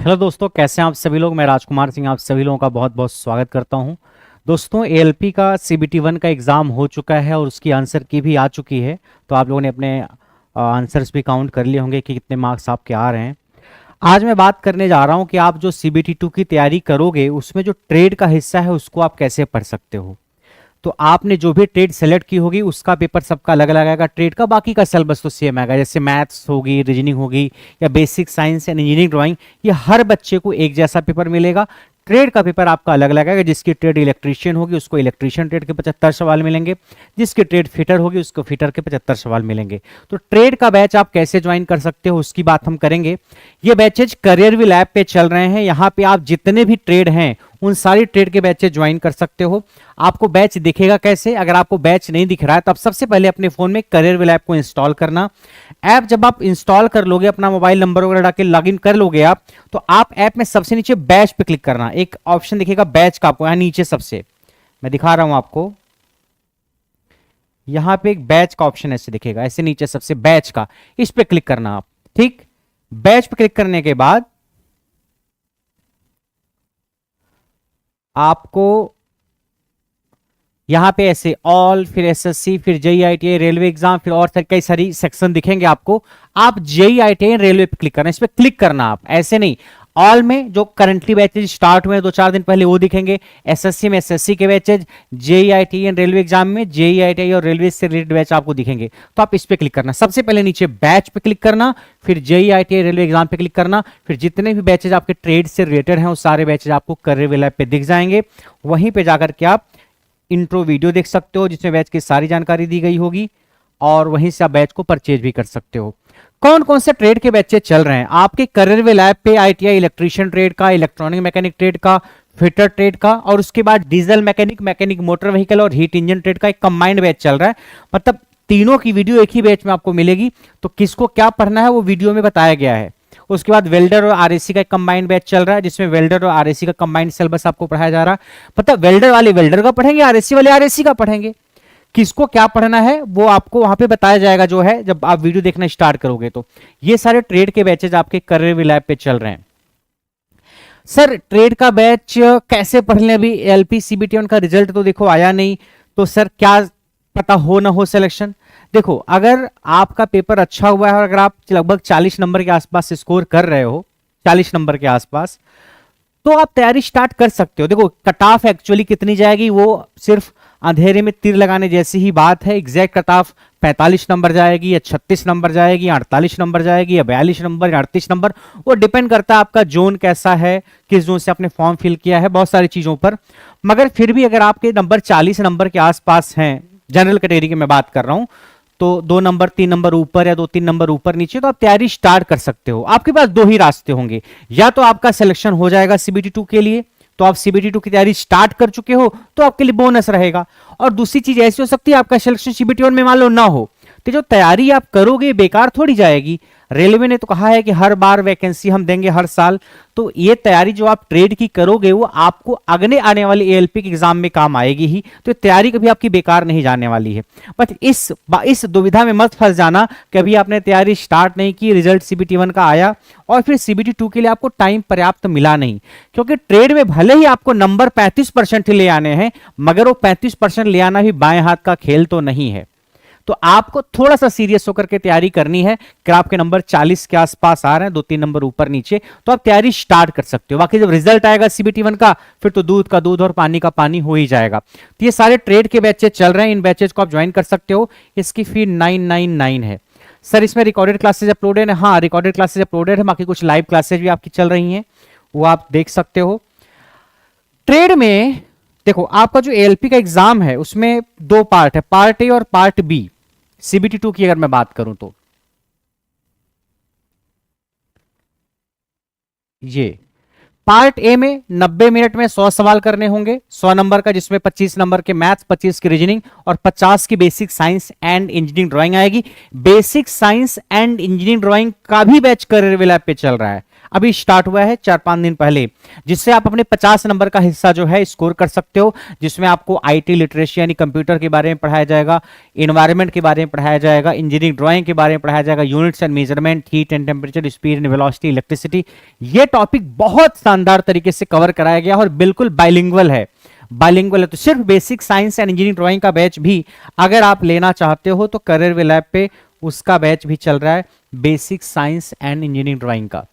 Hello दोस्तों, कैसे हैं आप सभी लोग। मैं राजकुमार सिंह आप सभी लोगों का बहुत बहुत स्वागत करता हूं। दोस्तों, एएलपी का सीबीटी 1 का एग्ज़ाम हो चुका है और उसकी आंसर की भी आ चुकी है। तो आप लोगों ने अपने आंसर्स भी काउंट कर लिए होंगे कि कितने मार्क्स आपके आ रहे हैं। आज मैं बात करने जा रहा हूं कि आप जो सीबीटी 2 की तैयारी करोगे उसमें जो ट्रेड का हिस्सा है उसको आप कैसे पढ़ सकते हो। तो आपने जो भी ट्रेड सेलेक्ट की होगी उसका पेपर सबका अलग अलग आएगा। ट्रेड का बाकी का सिलेबस तो सेम आएगा, जैसे मैथ्स होगी, रीजनिंग होगी या basic science and engineering drawing, ये हर बच्चे को एक जैसा पेपर मिलेगा। ट्रेड का पेपर आपका अलग अलग आएगा। जिसकी ट्रेड इलेक्ट्रीशियन होगी उसको इलेक्ट्रीशियन ट्रेड के 75 सवाल मिलेंगे, जिसकी ट्रेड फिटर होगी उसको फिटर के 75 सवाल मिलेंगे। तो ट्रेड का बैच आप कैसे ज्वाइन कर सकते हो उसकी बात हम करेंगे। ये बैचेज करियर भी लैब पे चल रहे हैं। यहाँ पे आप जितने भी ट्रेड हैं उन सारी ट्रेड के बैचेज ज्वाइन कर सकते हो। आपको बैच दिखेगा कैसे? अगर आपको बैच नहीं दिख रहा है तो आप सबसे पहले अपने फोन में करियर विल ऐप को इंस्टॉल करना। ऐप जब आप इंस्टॉल कर लोगे, अपना मोबाइल नंबर वगैरह डाल के लॉगिन कर लोगे आप, तो आप ऐप में सबसे नीचे बैच पे क्लिक करना। एक ऑप्शन दिखेगा बैच का, आपको यहां नीचे सबसे मैं दिखा रहा हूं आपको। यहां पे एक बैच का ऑप्शन ऐसे दिखेगा, ऐसे नीचे सबसे बैच का, इस पे क्लिक करना आप। ठीक, बैच पे क्लिक करने के बाद आपको यहां पे ऐसे ऑल, फिर एसएससी, फिर जेई आईटीआई, रेलवे एग्जाम, फिर और कई सारी सेक्शन दिखेंगे आपको। आप जेई आईटीआई रेलवे पे क्लिक करना, इस पे क्लिक करना आप, ऐसे नहीं। ऑल में जो करंटली बैचेज स्टार्ट हुए 2-4 दिन पहले वो दिखेंगे। एसएससी में एसएससी के batches, JE ITI and railway exam में जेई आईटीआई और रेलवे से रिलेटेड बैच आपको दिखेंगे। तो आप इस पे क्लिक करना, सबसे पहले नीचे बैच पे क्लिक करना, फिर जेई आईटीआई रेलवे एग्जाम पे क्लिक करना, फिर जितने भी बैचेज आपके ट्रेड से रिलेटेड हैं वो सारे बैचेज आपको करियर विल ऐप पे दिख जाएंगे। वहीं पे जाकर के आप इंट्रो वीडियो देख सकते हो जिसमें बैच की सारी जानकारी दी गई होगी, और वहीं से आप बैच को परचेज भी कर सकते हो। कौन कौन से ट्रेड के बैचेज चल रहे हैं आपके करियर विल ऐप पे? आईटीआई इलेक्ट्रीशियन ट्रेड का, इलेक्ट्रॉनिक मैकेनिक ट्रेड का, फिटर ट्रेड का, और उसके बाद diesel mechanic, mechanic motor vehicle और हीट इंजन ट्रेड का एक कंबाइंड बैच चल रहा है। मतलब तीनों की वीडियो एक ही बैच में आपको मिलेगी। तो किसको क्या पढ़ना है वो वीडियो में बताया गया है। उसके बाद वेल्डर और आरएसी का एक कंबाइंड बैच चल रहा है जिसमें वेल्डर और आरएसी का कंबाइंड सिलेबस आपको पढ़ाया जा रहा है। मतलब वेल्डर वाले वेल्डर का पढ़ेंगे, आरएसी वाले आरएसी का पढ़ेंगे। किसको क्या पढ़ना है वो आपको वहां पे बताया जाएगा, जो है जब आप वीडियो देखना स्टार्ट करोगे। तो ये सारे ट्रेड के बैचेज आपके करियर विल ऐप पे चल रहे हैं। सर, ट्रेड का बैच कैसे पढ़ लें? अभी एलपी सीबीटी 1 का रिजल्ट तो देखो आया नहीं, तो सर क्या पता हो ना हो सिलेक्शन। देखो, अगर आपका पेपर अच्छा हुआ है और अगर आप लगभग 40 नंबर के आसपास स्कोर कर रहे हो, 40 नंबर के आसपास, तो आप तैयारी स्टार्ट कर सकते हो। देखो, कट ऑफ एक्चुअली कितनी जाएगी वो सिर्फ अंधेरे में तीर लगाने जैसी ही बात है। एग्जैक्ट कट ऑफ 45 नंबर जाएगी या 36 नंबर जाएगी या 48 नंबर जाएगी या 42 नंबर या 38 नंबर, वो डिपेंड करता है आपका जोन कैसा है, किस जोन से आपने फॉर्म फिल किया है, बहुत सारी चीजों पर। मगर फिर भी अगर आपके नंबर 40 नंबर के आसपास हैं, जनरल कैटेगरी की मैं बात कर रहा हूं, तो 2 नंबर 3 नंबर ऊपर या 2-3 नंबर ऊपर नीचे, तो आप तैयारी स्टार्ट कर सकते हो। आपके पास दो ही रास्ते होंगे, या तो आपका सिलेक्शन हो जाएगा सीबीटी 2 के लिए, तो आप सीबीटी 2 की तैयारी स्टार्ट कर चुके हो तो आपके लिए बोनस रहेगा। और दूसरी चीज ऐसी हो सकती है आपका सिलेक्शन सीबीटी 1 में मान लो ना हो, तो जो तैयारी आप करोगे बेकार थोड़ी जाएगी। रेलवे ने तो कहा है कि हर बार वैकेंसी हम देंगे हर साल। तो ये तैयारी जो आप ट्रेड की करोगे वो आपको अगले आने वाले एएलपी के एग्जाम में काम आएगी ही। तो तैयारी कभी आपकी बेकार नहीं जाने वाली है। बट इस दुविधा में मत फंस जाना कि अभी आपने तैयारी स्टार्ट नहीं की, रिजल्ट सीबीटी 1 का आया और फिर सीबीटी 2 के लिए आपको टाइम पर्याप्त मिला नहीं। क्योंकि ट्रेड में भले ही आपको नंबर 35% ले आने हैं, मगर वो 35% ले आना भी बाएं हाथ का खेल तो नहीं है। तो आपको थोड़ा सा सीरियस होकर के तैयारी करनी है। कि आपके नंबर 40 के आसपास आ रहे हैं, 2-3 नंबर ऊपर नीचे, तो आप तैयारी स्टार्ट कर सकते हो। बाकी जब रिजल्ट आएगा सीबीटी 1 का, फिर तो दूध का दूध और पानी का पानी हो ही जाएगा। तो ये सारे ट्रेड के बैचेज चल रहे हैं, इन बैचेज को आप ज्वाइन कर सकते हो। इसकी फी 999 है। सर, इसमें रिकॉर्डेड क्लासेज अपलोडेड है? हाँ, रिकॉर्डेड क्लासेज अपलोडेड है। बाकी कुछ लाइव क्लासेज भी आपकी चल रही हैं, वो आप देख सकते हो। ट्रेड में देखो, आपका जो एएलपी का एग्जाम है उसमें 2 पार्ट है, पार्ट ए और पार्ट बी। सीबीटी 2 की अगर मैं बात करूं तो ये पार्ट ए में 90 मिनट में 100 सवाल करने होंगे, 100 नंबर का, जिसमें 25 नंबर के मैथ्स, 25 की रीजनिंग और 50 की basic science and engineering drawing आएगी। Basic science and engineering drawing का भी बैच करियर विल ऐप पे चल रहा है। अभी स्टार्ट हुआ है 4-5 दिन पहले, जिससे आप अपने 50 नंबर का हिस्सा जो है स्कोर कर सकते हो, जिसमें आपको आईटी लिटरेसी यानी कंप्यूटर के बारे में पढ़ाया जाएगा, इन्वायरमेंट के बारे में पढ़ाया जाएगा, इंजीनियरिंग ड्राइंग के बारे में पढ़ाया जाएगा, units and measurement, heat and temperature, speed and velocity, electricity. ये टॉपिक बहुत शानदार तरीके से कवर कराया गया और बिल्कुल बाइलिंगुअल है, बाइलिंगुअल है। तो सिर्फ basic science and engineering drawing का बैच भी अगर आप लेना चाहते हो तो करियर वे लैब पे उसका बैच भी चल रहा है, basic science and engineering drawing का,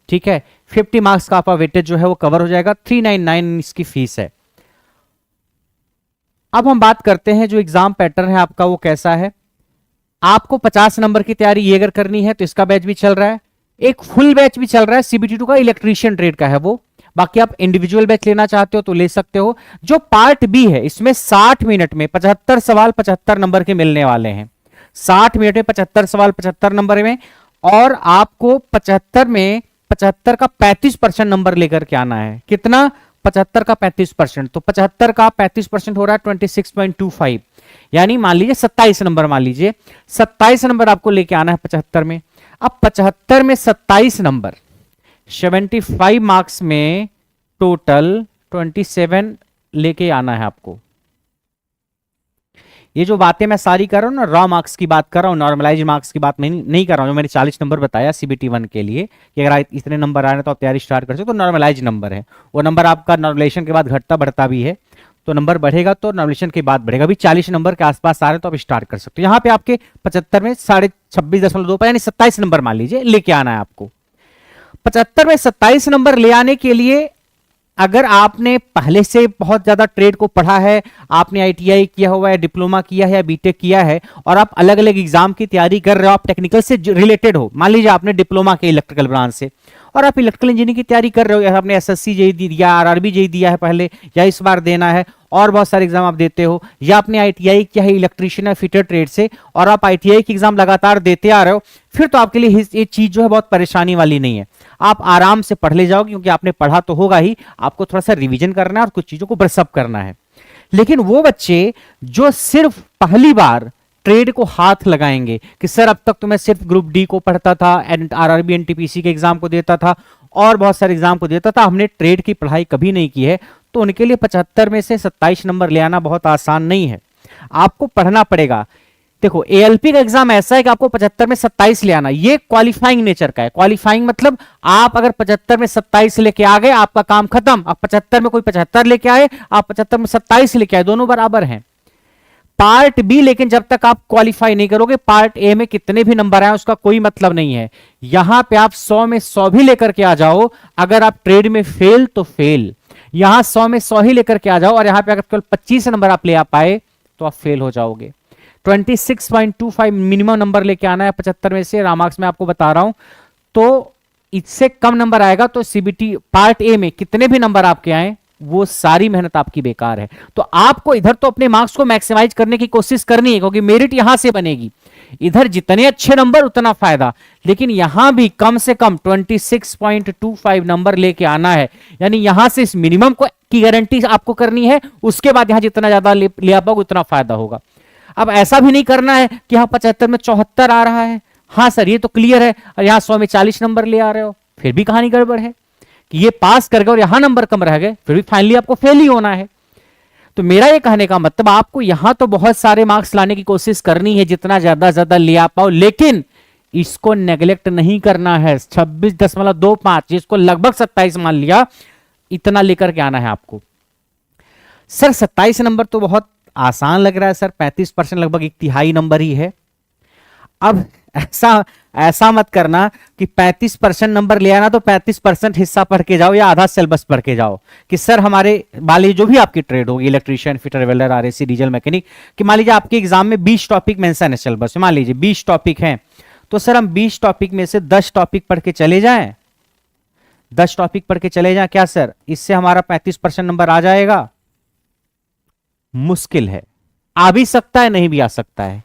ठीक है। 50 मार्क्स का आपका वेटेज जो है वो कवर हो जाएगा, 399 इसकी फीस है। अब हम बात करते हैं जो एग्जाम पैटर्न है आपका वो कैसा है। आपको 50 नंबर की तैयारी ये अगर करनी है तो इसका बैच भी चल रहा है, एक फुल बैच भी चल रहा है CBT2 का, इलेक्ट्रीशियन ट्रेड का है वो। बाकी आप इंडिविजुअल बैच लेना चाहते हो तो ले सकते हो। जो पार्ट बी है इसमें 60 मिनट में 75 सवाल 75 नंबर के मिलने वाले हैं, 60 मिनट में 75 सवाल 75 नंबर में, और आपको 75 में 75 का 35% नंबर लेकर के आना है। कितना? 75 का 35%, तो 75 का 35% हो रहा है 26.25, यानी मान लीजिए 27 नंबर, मान लीजिए 27 नंबर आपको लेके आना है 75 में। अब 75 में 27 नंबर, 75 मार्क्स में टोटल 27 लेके आना है आपको। ये जो बातें मैं सारी कर रहा हूं ना, रॉ मार्क्स की बात कर रहा हूं, नॉर्मलाइज मार्क्स की बात मैं नहीं कर रहा हूं। जो मैंने 40 नंबर बताया CBT1 के लिए कि अगर इतने नंबर आ रहे हैं तो आप तैयारी स्टार्ट कर सकते हो, तो नॉर्मलाइज नंबर है वो। नंबर आपका नॉर्मलाइजेशन के बाद घटता बढ़ता भी है, तो नंबर बढ़ेगा तो नॉर्मलाइजेशन के बाद बढ़ेगा। अभी 40 नंबर के आसपास आ रहे हैं तो आप स्टार्ट कर सकते हो। यहाँ पे आपके 75 में 26.25 यानी 27 नंबर मान लीजिए लेके आना है आपको। 75 में 27 नंबर ले आने के लिए अगर आपने पहले से बहुत ज्यादा ट्रेड को पढ़ा है, आपने ITI किया हुआ है, डिप्लोमा किया है या बीटेक किया है, और आप अलग अलग एग्जाम की तैयारी कर रहे हो, आप टेक्निकल से रिलेटेड हो, मान लीजिए आपने डिप्लोमा किया इलेक्ट्रिकल ब्रांच से और आप इलेक्ट्रिकल इंजीनियरिंग की तैयारी कर रहे हो, आपने SSC JEE दिया, RRB JEE दिया है पहले या इस बार देना है, और बहुत सारे एग्जाम आप देते हो, या आपने ITI किया है इलेक्ट्रीशियन या फिटर ट्रेड से और आप ITI की एग्जाम लगातार देते आ रहे हो, फिर तो आपके लिए ये चीज जो है बहुत परेशानी वाली नहीं है। आप आराम से पढ़ ले जाओगे क्योंकि आपने पढ़ा तो होगा ही, आपको थोड़ा सा रिवीजन करना है और कुछ चीजों को ब्रशअप करना है। लेकिन वो बच्चे जो सिर्फ पहली बार ट्रेड को हाथ लगाएंगे कि सर अब तक तो मैं सिर्फ ग्रुप डी को पढ़ता था, RRB NTPC के एग्जाम को देता था और बहुत सारे एग्जाम को देता था, हमने ट्रेड की पढ़ाई कभी नहीं की है, तो उनके लिए 75 में से 27 नंबर ले आना बहुत आसान नहीं है। आपको पढ़ना पड़ेगा। देखो ALP का एग्जाम ऐसा है कि आपको 75 में 27 ले आना, ये क्वालिफाइंग नेचर का है। क्वालिफाइंग मतलब आप अगर 75 में 27 लेके आ गए आपका काम खत्म। आप 75 में कोई 75 लेके आए, आप 75 में 27 लेके आए, दोनों बराबर हैं। पार्ट बी लेकिन जब तक आप क्वालिफाई नहीं करोगे, पार्ट ए में कितने भी नंबर आए उसका कोई मतलब नहीं है। यहां पे आप 100 में 100 भी लेकर के आ जाओ, अगर आप ट्रेड में फेल तो फेल। यहां 100 में 100 ही लेकर के आ जाओ और यहां पे अगर केवल 25 नंबर आप ले आ पाए तो आप फेल हो जाओगे। 26.25 मिनिमम नंबर लेके आना है 75 में से, रामार्क्स में आपको बता रहा हूं। तो इससे कम नंबर आएगा तो CBT पार्ट ए में कितने भी नंबर आपके आए वो सारी मेहनत आपकी बेकार है। तो आपको इधर तो अपने मार्क्स को मैक्सिमाइज करने की कोशिश करनी है क्योंकि मेरिट यहां से बनेगी। इधर जितने अच्छे नंबर उतना फायदा, लेकिन यहां भी कम से कम 26.25 नंबर लेके आना है, यानी यहां से इस मिनिमम को की गारंटी आपको करनी है। उसके बाद यहां जितना ज्यादा ले आ पाओगे उतना फायदा होगा। अब ऐसा भी नहीं करना है कि हाँ 75 में 74 आ रहा है, हाँ सर ये तो क्लियर है, और यहां 100 में 40 नंबर ले आ रहे हो, फिर भी कहानी गड़बड़ है कि ये पास कर गए और यहां नंबर कम रह गए, फिर भी फाइनली आपको फेल ही होना है। तो मेरा ये कहने का मतलब आपको यहां तो बहुत सारे मार्क्स लाने की कोशिश करनी है, जितना ज्यादा ले आ पाओ, लेकिन इसको नेग्लेक्ट नहीं करना है। 26.25 जिसको लगभग 27 मान लिया, इतना लेकर के आना है आपको। सर 27 नंबर तो बहुत आसान लग रहा है सर, 35% लगभग एक तिहाई नंबर ही है। अब ऐसा मत करना कि 35% नंबर ले आना तो 35% हिस्सा पढ़ के जाओ या आधा सिलेबस पढ़ के जाओ कि सर हमारे मान लीजिए जो भी आपकी ट्रेड होगी, electrician, fitter, welder, RAC, diesel mechanic, कि मान लीजिए आपके एग्जाम में 20 टॉपिक मेंशन है सिलेबस में, मान लीजिए 20 टॉपिक हैं, तो सर हम 20 टॉपिक में से 10 टॉपिक पढ़ के चले जाएं, 10 टॉपिक पढ़ के चले जाएं, क्या सर इससे हमारा 35% नंबर आ जाएगा? मुश्किल है। आ भी सकता है, नहीं भी आ सकता है,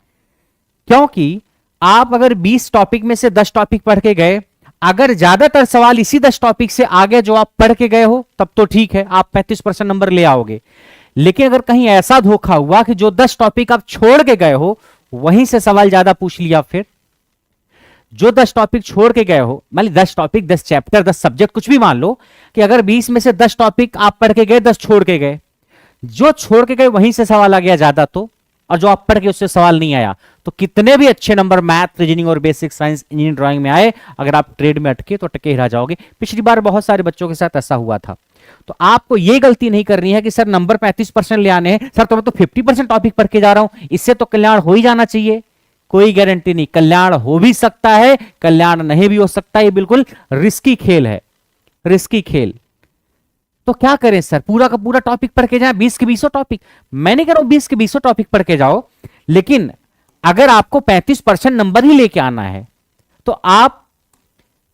क्योंकि आप अगर 20 टॉपिक में से 10 टॉपिक पढ़ के गए, अगर ज्यादातर सवाल इसी 10 टॉपिक से आगे जो आप पढ़ के गए हो तब तो ठीक है, आप 35% नंबर ले आओगे। लेकिन अगर कहीं ऐसा धोखा हुआ कि जो 10 टॉपिक आप छोड़ के गए हो वहीं से सवाल ज्यादा पूछ लिया, फिर जो 10 टॉपिक छोड़ के गए हो, मान ली 10 टॉपिक, 10 चैप्टर, 10 सब्जेक्ट, कुछ भी मान लो कि अगर 20 में से 10 टॉपिक आप पढ़ के गए, 10 छोड़ के गए, जो छोड़ के गए वहीं से सवाल आ गया ज्यादा, तो और जो आप पढ़ के उससे सवाल नहीं आया, तो कितने भी अच्छे नंबर मैथ, रीजनिंग और बेसिक साइंस, इंजीनियरिंग, ड्राइंग में आए, अगर आप ट्रेड में अटके तो अटके ही रह जाओगे। पिछली बार बहुत सारे बच्चों के साथ ऐसा हुआ था। तो आपको यह गलती नहीं करनी है कि सर नंबर 35% ले आने हैं, सर तो मैं तो 50% टॉपिक पढ़ के जा रहा हूं, इससे तो कल्याण हो ही जाना चाहिए। कोई गारंटी नहीं, कल्याण हो भी सकता है, कल्याण नहीं भी हो सकता। ये बिल्कुल रिस्की खेल है, रिस्की खेल। तो क्या करें सर, पूरा का पूरा टॉपिक पढ़ के जाए, 20 के 20 टॉपिक? मैं नहीं कह रहा हूं 20 के 20 टॉपिक पढ़ के जाओ, लेकिन अगर आपको 35% नंबर ही लेके आना है तो आप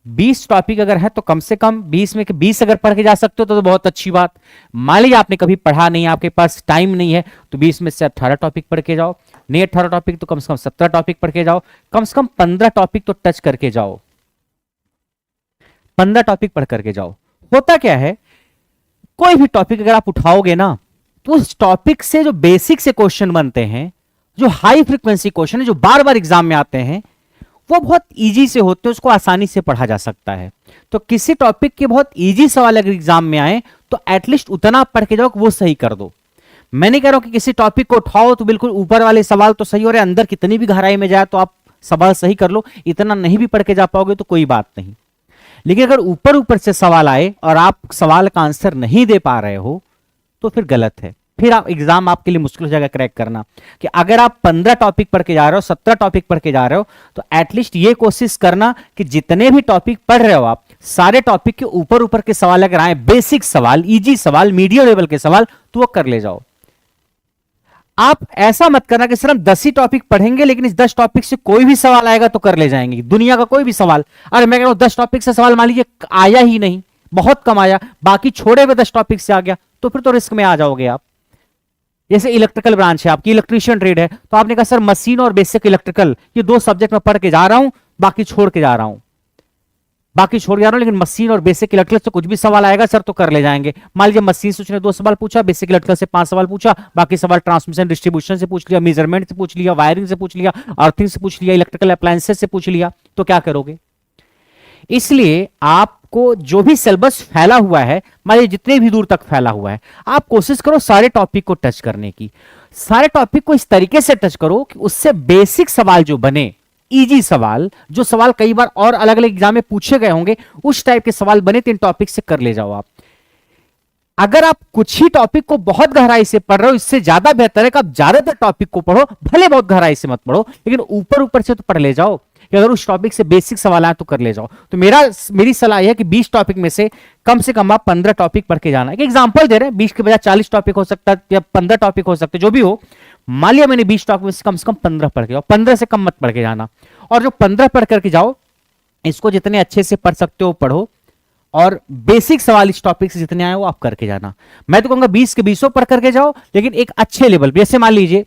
20 टॉपिक अगर है तो कम से कम 20 में 20 अगर पढ़ के जा सकते हो तो बहुत अच्छी बात। मान लीजिए आपने कभी पढ़ा नहीं, आपके पास टाइम नहीं है, तो 20 में से 18 टॉपिक पढ़ के जाओ, नहीं 18 टॉपिक तो कम से कम 17 टॉपिक पढ़ के जाओ, कम से कम 15 टॉपिक तो टच करके जाओ, 15 टॉपिक पढ़ करके जाओ। होता क्या है, कोई भी टॉपिक अगर आप उठाओगे ना, तो उस टॉपिक से जो बेसिक से क्वेश्चन बनते हैं, जो हाई फ्रीक्वेंसी क्वेश्चन है, जो बार बार एग्जाम में आते हैं, वो बहुत इजी से होते हैं, उसको आसानी से पढ़ा जा सकता है। तो किसी टॉपिक के बहुत इजी सवाल अगर एग्जाम में आए तो एटलीस्ट उतना पढ़ के जाओ कि वो सही कर दो। मैं नहीं कह रहा हूं कि किसी टॉपिक को उठाओ तो बिल्कुल ऊपर वाले सवाल तो सही हो रहे, अंदर कितनी भी गहराई में जाए तो आप सवाल सही कर लो, इतना नहीं भी पढ़ के जा पाओगे तो कोई बात नहीं। लेकिन अगर ऊपर ऊपर से सवाल आए और आप सवाल का आंसर नहीं दे पा रहे हो तो फिर गलत है, फिर आप एग्जाम आपके लिए मुश्किल हो जाएगा क्रैक करना। कि अगर आप 15 टॉपिक पढ़ के जा रहे हो, 17 टॉपिक पढ़ के जा रहे हो, तो एटलीस्ट ये कोशिश करना कि जितने भी टॉपिक पढ़ रहे हो आप, सारे टॉपिक के ऊपर ऊपर के सवाल अगर आए, बेसिक सवाल, इजी सवाल, मीडियम लेवल के सवाल, तो वो कर ले जाओ। आप ऐसा मत करना कि सर हम 10 ही टॉपिक पढ़ेंगे लेकिन इस 10 टॉपिक से कोई भी सवाल आएगा तो कर ले जाएंगे, दुनिया का कोई भी सवाल। अरे मैं कह रहा हूं 10 टॉपिक से सवाल मान लीजिए आया ही नहीं, बहुत कम आया, बाकी छोड़े हुए 10 टॉपिक से आ गया, तो फिर तो रिस्क में आ जाओगे आप। जैसे इलेक्ट्रिकल ब्रांच है आपकी, इलेक्ट्रीशियन ट्रेड है, तो आपने कहा सर मशीन और बेसिक इलेक्ट्रिकल ये 2 सब्जेक्ट में पढ़ के जा रहा हूं, बाकी छोड़ के जा रहा हूं, लेकिन मशीन और बेसिक इलेक्ट्रिकल से कुछ भी सवाल आएगा सर तो कर ले जाएंगे। मान लीजिए मशीन से उसने 2 सवाल पूछा, बेसिक इलेक्ट्रिकल से 5 सवाल पूछा, बाकी सवाल ट्रांसमिशन डिस्ट्रीब्यूशन से पूछ लिया, मेजरमेंट से पूछ लिया, वायरिंग से पूछ लिया, अर्थिंग से पूछ लिया, इलेक्ट्रिकल अप्लायंसेस से पूछ लिया, तो क्या करोगे? इसलिए आपको जो भी सिलेबस फैला हुआ है, मान लीजिए जितने भी दूर तक फैला हुआ है, आप कोशिश करो सारे टॉपिक को टच करने की। सारे टॉपिक को इस तरीके से टच करो कि उससे बेसिक सवाल जो बने, इजी सवाल, जो सवाल कई बार और अलग अलग एग्जाम में पूछे गए होंगे, उस टाइप के सवाल बने, 3 टॉपिक से कर ले जाओ आप। अगर आप कुछ ही टॉपिक को बहुत गहराई से पढ़ रहे हो, इससे ज्यादा बेहतर है कि आप ज्यादातर टॉपिक को पढ़ो, भले बहुत गहराई से मत पढ़ो, लेकिन ऊपर ऊपर से तो पढ़ ले जाओ कि अगर उस टॉपिक से बेसिक सवाल आए तो कर ले जाओ। तो मेरी सलाह यह है कि 20 टॉपिक में से कम आप 15 टॉपिक पढ़ के जाना। एक एग्जांपल दे रहे हैं, 20 के बजाय 40 टॉपिक हो सकता है या 15 टॉपिक हो सकते, जो भी हो। मान लिया मैंने 20 टॉपिक में से कम 15 पढ़ के जाओ, 15 से कम मत पढ़ के जाना। और जो 15 पढ़ करके जाओ, इसको जितने अच्छे से पढ़ सकते हो पढ़ो, और बेसिक सवाल इस टॉपिक से जितने आए वो आप करके जाना। मैं तो कहूंगा 20 के 20 पढ़ करके जाओ, लेकिन एक अच्छे लेवल पे। जैसे मान लीजिए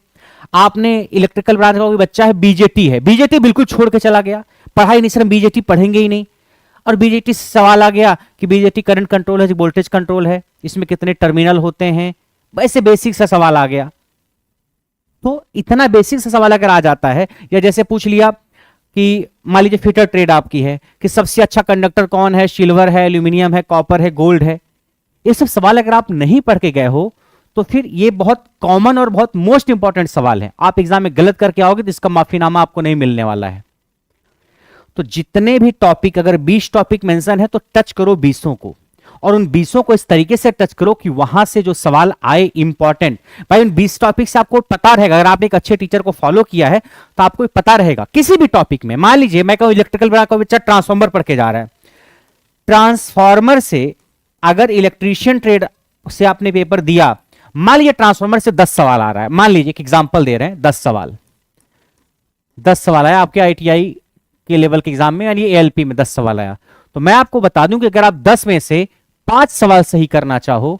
आपने इलेक्ट्रिकल ब्रांच का कोई बच्चा है, बीजेटी है, बीजेटी बिल्कुल छोड़ के चला गया, पढ़ाई नहीं, सर हम बीजेटी पढ़ेंगे ही नहीं, और बीजेटी से सवाल आ गया कि बीजेटी करंट कंट्रोल है, वोल्टेज कंट्रोल है, इसमें कितने टर्मिनल होते हैं, ऐसे बेसिक सा सवाल आ गया। तो इतना बेसिक सा सवाल अगर आ जाता है, या जैसे पूछ लिया कि मान लीजिए फिटर ट्रेड आपकी है कि सबसे अच्छा कंडक्टर कौन है, सिल्वर है, एल्यूमिनियम है, कॉपर है, गोल्ड है, ये सब सवाल अगर आप नहीं पढ़ के गए हो तो फिर ये बहुत कॉमन और बहुत मोस्ट इंपॉर्टेंट सवाल है। आप एग्जाम में गलत करके आओगे तो इसका माफीनामा आपको नहीं मिलने वाला है। तो जितने भी टॉपिक, अगर 20 टॉपिक मेंशन है तो टच करो 20 को, और उन 20 को इस तरीके से टच करो कि वहां से जो सवाल आए इंपॉर्टेंट। भाई उन 20 टॉपिक से आपको पता रहेगा, अगर आपने एक अच्छे टीचर को फॉलो किया है तो आपको पता रहेगा किसी भी टॉपिक में। मान लीजिए मैं कहूं इलेक्ट्रिकल ब्रांच का बच्चा ट्रांसफार्मर पढ़ के जा रहा है, ट्रांसफार्मर से अगर इलेक्ट्रीशियन ट्रेड से आपने पेपर दिया, मान लीजिए ट्रांसफार्मर से 10 सवाल आ रहा है, मान लीजिए एक एग्जांपल दे रहे हैं, 10 सवाल आया आपके आईटीआई के लेवल के एग्जाम में, यानी एएलपी में 10 सवाल आया, तो मैं आपको बता दूं कि अगर आप 10 में से 5 सवाल सही करना चाहो,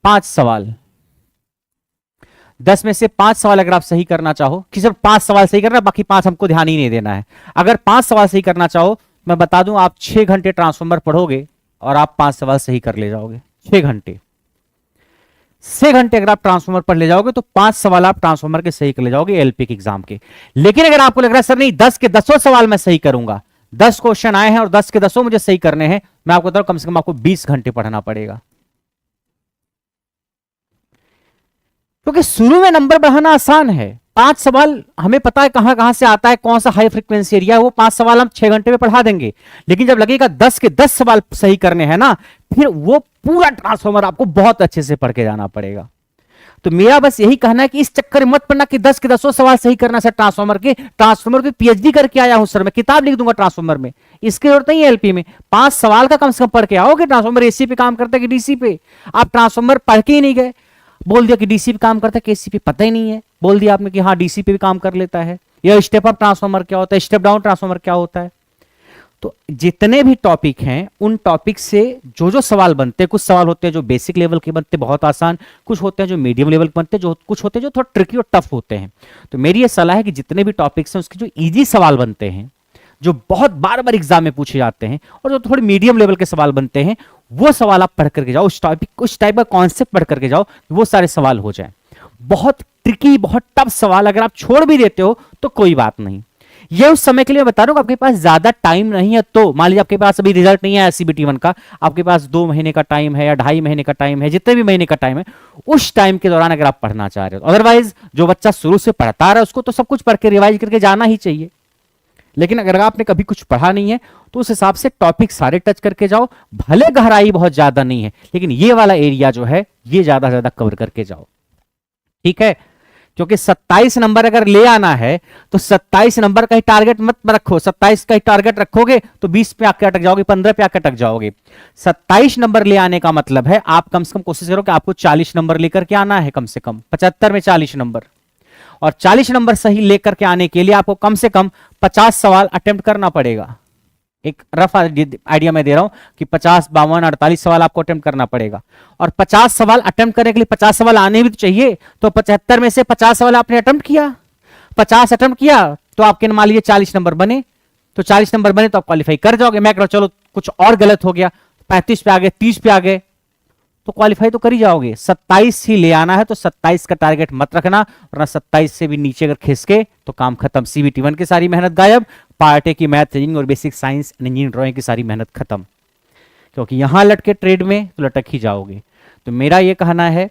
5 सवाल, 10 में से 5 सवाल अगर आप सही करना चाहो, कि सिर्फ 5 सवाल सही करना, बाकी 5 हमको ध्यान ही नहीं देना है। अगर 5 सवाल सही करना चाहो, मैं बता दूं आप 6 घंटे ट्रांसफार्मर पढ़ोगे और आप 5 सवाल सही कर ले जाओगे, 6 घंटे। 6 घंटे अगर आप ट्रांसफॉर्मर पर ले जाओगे तो 5 सवाल आप ट्रांसफॉर्मर के सही कर ले जाओगे एलपी के एग्जाम के। लेकिन अगर आपको लग रहा है सर नहीं 10 के 10 सवाल मैं सही करूंगा, 10 क्वेश्चन आए हैं और 10 के 10 मुझे सही करने हैं, मैं आपको बता रहा हूं कम से कम आपको 20 घंटे पढ़ना पड़ेगा। क्योंकि शुरू में नंबर बढ़ाना आसान है, 5 सवाल हमें पता है कहां कहां से आता है, कौन सा हाई फ्रीक्वेंसी एरिया है, वो 5 सवाल हम 6 घंटे में पढ़ा देंगे। लेकिन जब लगेगा 10 के 10 सवाल सही करने हैं ना, फिर वो पूरा ट्रांसफॉर्मर आपको बहुत अच्छे से पढ़ के जाना पड़ेगा। तो मेरा बस यही कहना है कि इस चक्कर में मत पड़ना कि 10 के 10 सवाल सही करना सर ट्रांसफॉर्मर के। ट्रांसफॉर्मर पे पीएचडी करके आया हूं सर, मैं किताब लिख दूंगा ट्रांसफॉर्मर में, इसकी जरूरत नहीं है एलपी में। 5 सवाल का कम से कम पढ़ के आओगे, ट्रांसफॉर्मर एसी पे काम करता है कि डीसी पे। आप ट्रांसफॉर्मर पढ़ के ही नहीं गए, बोल दिया कि डीसी पे काम करता है कि एसी पे, पता ही नहीं है, बोल दिया आपने कि हाँ डीसी पे भी काम कर लेता है। या स्टेप अप ट्रांसफॉर्मर क्या होता है, स्टेप डाउन ट्रांसफॉर्मर क्या होता है। तो जितने भी टॉपिक हैं उन टॉपिक से जो जो सवाल बनते हैं, कुछ सवाल होते हैं जो बेसिक लेवल के बनते हैं बहुत आसान, कुछ होते हैं जो मीडियम लेवल के बनते हैं, जो कुछ होते हैं जो थोड़ा ट्रिकी और टफ होते हैं। तो मेरी ये सलाह है कि जितने भी टॉपिक्स हैं उसके जो इजी सवाल बनते हैं, जो बहुत बार बार एग्जाम में पूछे जाते हैं, और जो थोड़े मीडियम लेवल के सवाल बनते हैं, वो सवाल आप पढ़ करके जाओ, उस टाइप का कॉन्सेप्ट पढ़ करके जाओ, वो सारे सवाल हो जाए। बहुत ट्रिकी बहुत टफ सवाल अगर आप छोड़ भी देते हो तो कोई बात नहीं। ये उस समय के लिए बता रहा हूं, आपके पास ज्यादा टाइम नहीं है तो मान लीजिए आपके पास अभी रिजल्ट नहीं है सीबीटी 1 का, आपके पास 2 महीने का टाइम है या 2.5 महीने का टाइम है, जितने भी महीने का टाइम है, उस टाइम के दौरान अगर आप पढ़ना चाह रहे हो। अदरवाइज जो बच्चा शुरू से पढ़ता रहा है उसको तो सब कुछ पढ़ के रिवाइज करके जाना ही चाहिए। लेकिन अगर आपने कभी कुछ पढ़ा नहीं है तो उस हिसाब से टॉपिक सारे टच करके जाओ, भले गहराई बहुत ज्यादा नहीं है लेकिन ये वाला एरिया जो है ये ज्यादा से ज्यादा कवर करके जाओ, ठीक है। क्योंकि 27 नंबर अगर ले आना है तो 27 नंबर का ही टारगेट मत रखो, 27 का ही टारगेट रखोगे तो 20 पे आके अटक जाओगे, 15 पे आके अटक जाओगे। 27 नंबर ले आने का मतलब है आप कम से कम कोशिश करो कि आपको 40 नंबर लेकर के आना है, कम से कम 75 में 40 नंबर। और 40 नंबर सही लेकर के आने के लिए आपको कम से कम 50 सवाल अटेम्प्ट करना पड़ेगा। एक रफ आइडिया मैं दे रहा हूं कि 50, 52, 48 सवाल आपको अटेम्प्ट करना पड़ेगा। और 50 सवाल अटेम्प्ट करने के लिए 50 सवाल आने भी तो चाहिए। तो 75 में से 50 सवाल आपने अटेम्प्ट किया, 50 अटेम्प्ट किया तो आपके मान लीजिए 40 नंबर बने, तो 40 नंबर बने तो आप क्वालिफाई कर जाओगे। मैं कह रहा हूं चलो कुछ और गलत हो गया, 35 पे आ गए, 30 पे आ गए, तो क्वालिफाई तो कर ही जाओगे। 27 ही ले आना है तो 27 का टारगेट मत रखना, वरना 27 से भी नीचे अगर खिसके तो काम खत्म। सीबीटी 1 की सारी मेहनत गायब, पार्ट ए की मैथ रीजनिंग और basic science and engineering drawing की सारी मेहनत खत्म, क्योंकि यहां लटके ट्रेड में तो लटक ही जाओगे। तो मेरा यह कहना है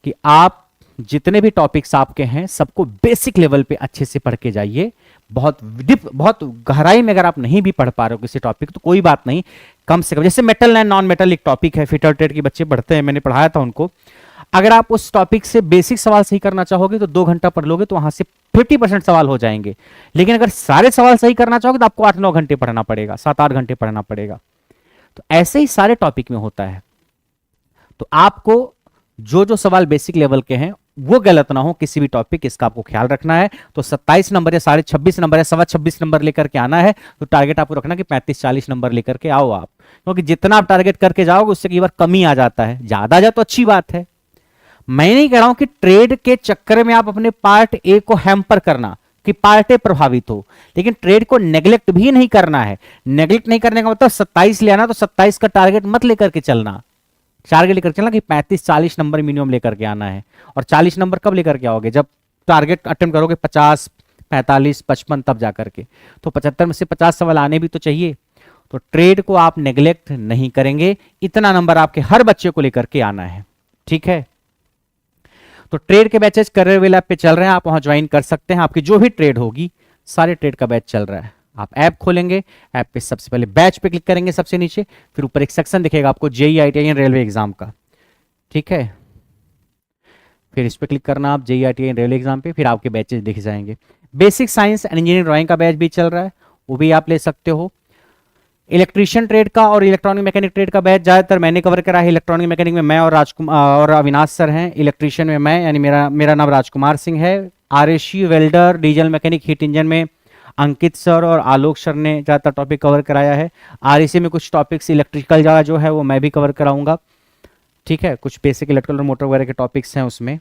कि आप जितने भी टॉपिक्स आपके हैं सबको बेसिक लेवल पे अच्छे से पढ़ के जाइए। बहुत डीप बहुत गहराई में अगर आप नहीं भी पढ़ पा रहे हो किसी टॉपिक तो कोई बात नहीं, कम से कम जैसे मेटल एंड नॉन मेटल एक टॉपिक है, फिटर ट्रेड के बच्चे पढ़ते हैं, मैंने पढ़ाया था उनको। अगर आप उस टॉपिक से बेसिक सवाल सही करना चाहोगे तो 2 घंटा पढ़ लोगे तो वहां से 50% सवाल हो जाएंगे। लेकिन अगर सारे सवाल सही करना चाहोगे तो आपको 8-9 घंटे पढ़ना पड़ेगा, 7-8 घंटे पढ़ना पड़ेगा। तो ऐसे ही सारे टॉपिक में होता है। तो आपको जो जो सवाल बेसिक लेवल के हैं वो गलत ना हो किसी भी टॉपिक, इसका आपको ख्याल रखना है। तो 27 नंबर या 26.5 नंबर या 26.25 नंबर लेकर के आना है। तो टारगेट आपको रखना कि 35-40 नंबर लेकर के आओ आप, क्योंकि जितना आप टारगेट करके जाओगे उससे कई बार कमी आ जाता है, ज्यादा आ जाए तो अच्छी बात है। मैं नहीं कह रहा हूं कि ट्रेड के चक्कर में आप अपने पार्ट ए को हैम्पर करना कि पार्ट ए प्रभावित हो, लेकिन ट्रेड को नेग्लेक्ट भी नहीं करना है। नेग्लेक्ट नहीं करने का मतलब 27 ले आना तो 27 का टारगेट मत लेकर के चलना, टारगेट लेकर चलना कि 35-40 नंबर मिनिमम लेकर के आना है। और 40 नंबर कब लेकर के आओगे, जब टारगेट अटेम्प्ट करोगे 50, 45, 55 तब जाकर के। तो 75 में से 50 सवाल आने भी तो चाहिए। तो ट्रेड को आप नेग्लेक्ट नहीं करेंगे, इतना नंबर आपके हर बच्चे को लेकर के आना है, ठीक है। तो ट्रेड के बैचेस करियर वेल ऐप पे चल रहे हैं, आप वहां ज्वाइन कर सकते हैं। आपकी जो भी ट्रेड होगी सारे ट्रेड का बैच चल रहा है। आप ऐप खोलेंगे, ऐप पे सबसे पहले बैच पे क्लिक करेंगे सबसे नीचे, फिर ऊपर एक सेक्शन दिखेगा आपको जेईई आईटीआई रेलवे एग्जाम का, ठीक है। फिर इस पे क्लिक करना आप जेईई आईटीआई रेलवे एग्जाम पे, फिर आपके बैचेस दिख जाएंगे। Basic science and engineering drawing का बैच भी चल रहा है, वो भी आप ले सकते हो। इलेक्ट्रीशियन ट्रेड का और इलेक्ट्रॉनिक मैकेनिक ट्रेड का बैच ज्यादातर मैंने कवर करा है। इलेक्ट्रॉनिक मैकेनिक में मैं और राजकुमार और अविनाश सर हैं, इलेक्ट्रीशियन में मैं यानी मेरा नाम राजकुमार सिंह है। RSC welder diesel mechanic heat engine में अंकित सर और आलोक सर ने ज़्यादातर टॉपिक कवर कराया है। आरएससी में कुछ टॉपिक्स इलेक्ट्रिकल जो है वो मैं भी कवर कराऊंगा, ठीक है। कुछ बेसिक इलेक्ट्रिकल और मोटर वगैरह के टॉपिक्स हैं उसमें।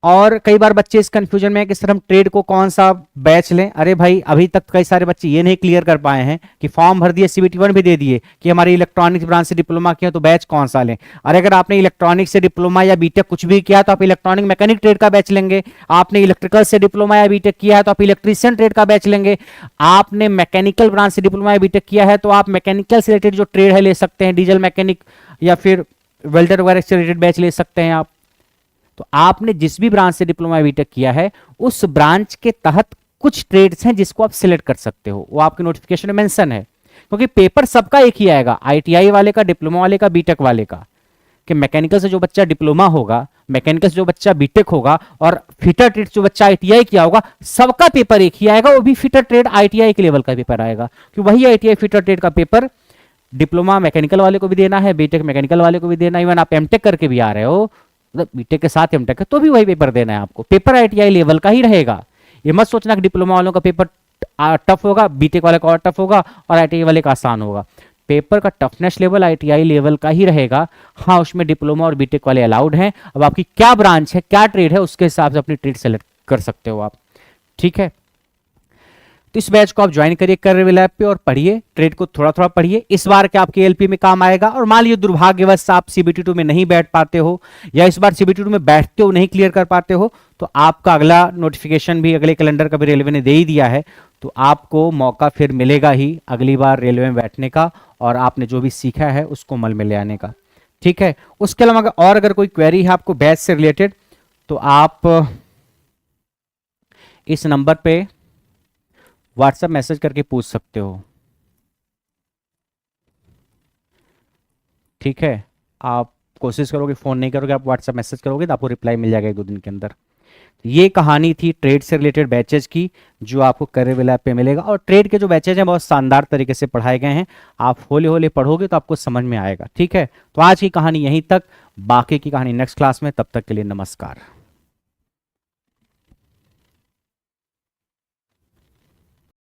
और कई बार बच्चे इस कंफ्यूजन में है कि सर हम ट्रेड को कौन सा बैच लें। अरे भाई, अभी तक कई सारे बच्चे ये नहीं क्लियर कर पाए हैं कि फॉर्म भर दिए, सीबीटी 1 भी दे दिए कि हमारी इलेक्ट्रॉनिक्स ब्रांच से डिप्लोमा किया तो बैच कौन सा लें। और अगर आपने इलेक्ट्रॉनिक्स से डिप्लोमा या बीटेक कुछ भी किया तो आप इलेक्ट्रॉनिक मैकेनिक ट्रेड का बैच लेंगे। आपने इलेक्ट्रिकल से डिप्लोमा या बीटेक किया है तो आप इलेक्ट्रीशियन ट्रेड का बैच लेंगे। आपने मैकेनिकल ब्रांच से डिप्लोमा या बीटेक किया है तो आप मैकेनिकल से रिलेटेड जो ट्रेड है ले सकते हैं, डीजल मैकेनिक या फिर वेल्डर वगैरह से रिलेटेड बैच ले सकते हैं आप। तो आपने जिस भी ब्रांच से डिप्लोमा बीटेक किया है उस ब्रांच के तहत कुछ ट्रेड्स हैं जिसको आप सिलेक्ट कर सकते हो, वो आपके नोटिफिकेशन में मेंशन है। क्योंकि पेपर सबका एक ही आएगा, आईटीआई वाले का, डिप्लोमा वाले का, बीटेक वाले का। कि मैकेनिकल से जो बच्चा डिप्लोमा होगा, मैकेनिकल से जो बच्चा बीटेक होगा और फिटर ट्रेड जो बच्चा आईटीआई किया होगा, सबका पेपर एक ही आएगा। वो भी फिटर ट्रेड आईटीआई के लेवल का पेपर आएगा, कि वही आईटीआई फिटर ट्रेड का पेपर डिप्लोमा मैकेनिकल वाले को भी देना है, बीटेक मैकेनिकल वाले को भी देना है। इवन आप एमटेक करके भी आ रहे हो, मतलब बीटेक के साथ एमटेक है तो भी वही पेपर देना है आपको। पेपर आईटीआई लेवल का ही रहेगा। ये मत सोचना कि डिप्लोमा वालों का पेपर टफ होगा, बीटेक वाले का और टफ होगा और आईटीआई वाले का आसान होगा। पेपर का टफनेस लेवल आईटीआई लेवल का ही रहेगा। हाँ, उसमें डिप्लोमा और बीटेक वाले अलाउड हैं। अब आपकी क्या ब्रांच है, क्या ट्रेड है, उसके हिसाब से अपनी ट्रेड सेलेक्ट कर सकते हो आप। ठीक है, तो इस बैच को आप ज्वाइन करिए करियर लैब पे और पढ़िए, ट्रेड को थोड़ा थोड़ा पढ़िए। इस बार के आपके एलपी में काम आएगा। और मान लीजिए दुर्भाग्यवश आप सीबीटी 2 में नहीं बैठ पाते हो या इस बार सीबीटी 2 में बैठते हो नहीं क्लियर कर पाते हो, तो आपका अगला नोटिफिकेशन भी, अगले कैलेंडर का भी रेलवे ने दे ही दिया है। तो आपको मौका फिर मिलेगा ही अगली बार रेलवे में बैठने का और आपने जो भी सीखा है उसको अमल में ले आने का। ठीक है, उसके अलावा और अगर कोई क्वेरी है आपको बैच से रिलेटेड तो आप इस नंबर पे व्हाट्सएप मैसेज करके पूछ सकते हो। ठीक है, आप कोशिश करोगे, फोन नहीं करोगे, आप व्हाट्सएप मैसेज करोगे तो आपको रिप्लाई मिल जाएगा 1-2 दिन के अंदर। ये कहानी थी ट्रेड से रिलेटेड बैचेज की जो आपको करियर लैब पे मिलेगा। और ट्रेड के जो बैचेज हैं बहुत शानदार तरीके से पढ़ाए गए हैं। आप होले होले पढ़ोगे तो आपको समझ में आएगा। ठीक है, तो आज की कहानी यहीं तक, बाकी की कहानी नेक्स्ट क्लास में। तब तक के लिए नमस्कार।